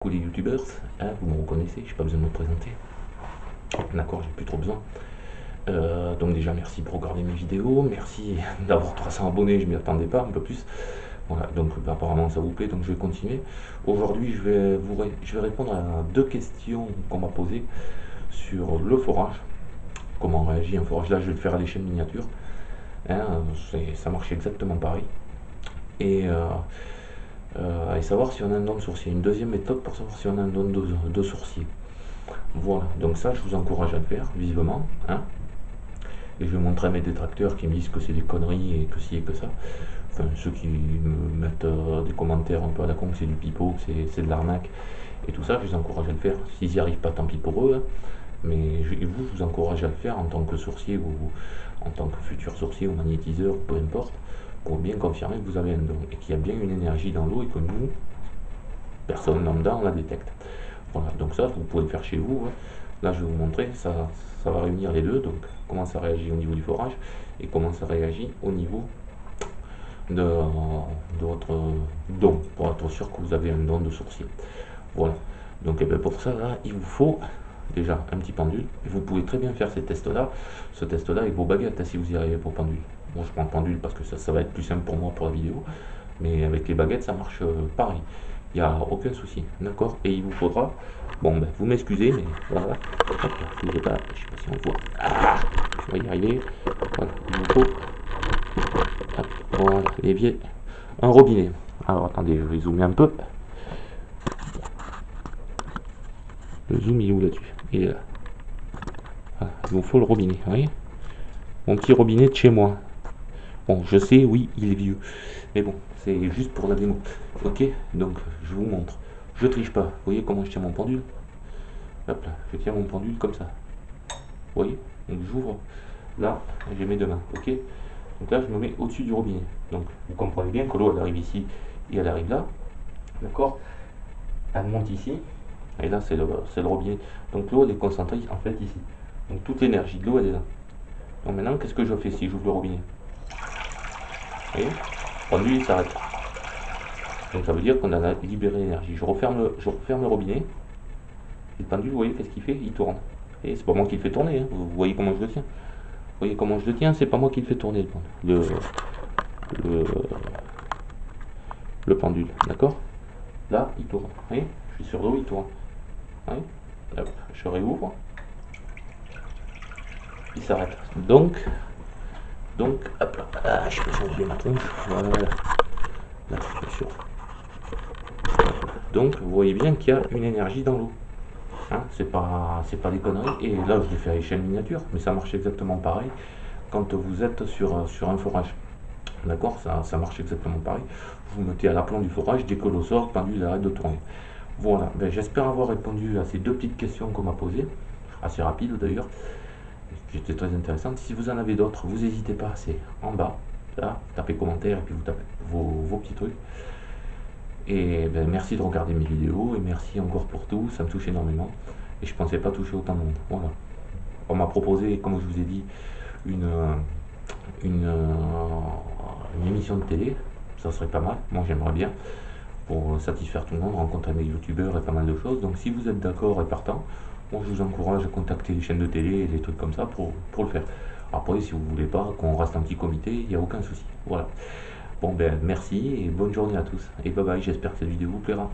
Coucou les youtubeurs, hein, vous me reconnaissez, j'ai pas besoin de me présenter. D'accord, j'ai plus trop besoin. Donc déjà merci pour regarder mes vidéos, merci d'avoir 300 abonnés, je m'y attendais pas, un peu plus. Voilà, donc apparemment ça vous plaît, donc je vais continuer. Aujourd'hui je vais répondre à deux questions qu'on m'a posées sur le forage. Comment réagit un forage, là je vais le faire à l'échelle miniature. Hein, ça marche exactement pareil. Et savoir si on a un don de sourcier. Une deuxième méthode pour savoir si on a un don de sourcier. Voilà, donc ça je vous encourage à le faire, vivement. Hein. Et je vais montrer à mes détracteurs qui me disent que c'est des conneries et que ci et que ça. Enfin, ceux qui me mettent des commentaires un peu à la con, que c'est du pipeau, que c'est de l'arnaque et tout ça, je les encourage à le faire. S'ils n'y arrivent pas, tant pis pour eux. Hein. Mais je vous encourage à le faire en tant que sourcier ou en tant que futur sourcier ou magnétiseur, peu importe, pour bien confirmer que vous avez un don et qu'il y a bien une énergie dans l'eau et que nous, personne lambda, on la détecte. Voilà, donc ça, vous pouvez le faire chez vous. Hein. Là, je vais vous montrer, ça va réunir les deux, donc comment ça réagit au niveau du forage et comment ça réagit au niveau de votre don, pour être sûr que vous avez un don de sourcier. Voilà, donc pour ça, là, il vous faut déjà un petit pendule. Et vous pouvez très bien faire ce test-là avec vos baguettes, hein, si vous y arrivez pour pendule. Bon, je prends le pendule parce que ça va être plus simple pour moi pour la vidéo, mais avec les baguettes, ça marche pareil. Il n'y a aucun souci, d'accord. Et il vous faudra, bon ben vous m'excusez, mais voilà, je ne sais pas si on voit, je vais y arriver, voilà, il vous faut, hop, voilà, l'évier, un robinet. Alors attendez, je vais zoomer un peu, le zoom il est où là-dessus, il est là, voilà, il vous faut le robinet, vous voyez, mon petit robinet de chez moi. Bon, je sais, oui, il est vieux, mais bon, c'est juste pour la démo. Ok, donc je vous montre. Je triche pas. Vous voyez comment je tiens mon pendule? Hop là, je tiens mon pendule comme ça. Vous voyez? Donc j'ouvre. Là, j'ai mes deux mains. Ok. Donc là, je me mets au-dessus du robinet. Donc vous comprenez bien que l'eau, elle arrive ici et elle arrive là. D'accord? Elle monte ici. Et là, c'est le robinet. Donc l'eau, elle est concentrée en fait ici. Donc toute l'énergie de l'eau, elle est là. Donc maintenant, qu'est-ce que je fais si j'ouvre le robinet? Vous voyez? Le pendule, il s'arrête. Donc ça veut dire qu'on a libéré l'énergie. Je referme le robinet. Et le pendule, vous voyez, qu'est-ce qu'il fait? Il tourne. Et c'est pas moi qui le fais tourner. Hein. Vous voyez comment je le tiens? Vous voyez comment je le tiens? C'est pas moi qui le fais tourner, le pendule. D'accord? Là, il tourne. Vous voyez? Je suis sur l'eau, il tourne. Vous voyez? Hop, je réouvre. Il s'arrête. Donc, hop là. Ah, je peux changer ma tronche. Voilà. Là, bien sûr. Donc, vous voyez bien qu'il y a une énergie dans l'eau. Hein, c'est pas des conneries. Et là, je l'ai fait à échelle miniature, mais ça marche exactement pareil quand vous êtes sur un forage. D'accord, ça marche exactement pareil. Vous mettez à l'aplomb du forage, dès que l'eau sort, le pendule arrête de tourner. Voilà, ben, j'espère avoir répondu à ces deux petites questions qu'on m'a posées, assez rapides d'ailleurs, qui étaient très intéressantes. Si vous en avez d'autres, vous n'hésitez pas, c'est en bas, là, vous tapez commentaire et puis vous tapez vos petits trucs. Et ben, merci de regarder mes vidéos et merci encore pour tout, ça me touche énormément. Et je pensais pas toucher autant de monde. Voilà. On m'a proposé, comme je vous ai dit, une émission de télé, ça serait pas mal, moi j'aimerais bien, pour satisfaire tout le monde, rencontrer mes youtubeurs et pas mal de choses. Donc si vous êtes d'accord et partant, moi je vous encourage à contacter les chaînes de télé et des trucs comme ça pour le faire. Après, si vous voulez pas qu'on reste un petit comité, il n'y a aucun souci. Voilà. Bon ben merci et bonne journée à tous. Et bye bye, j'espère que cette vidéo vous plaira.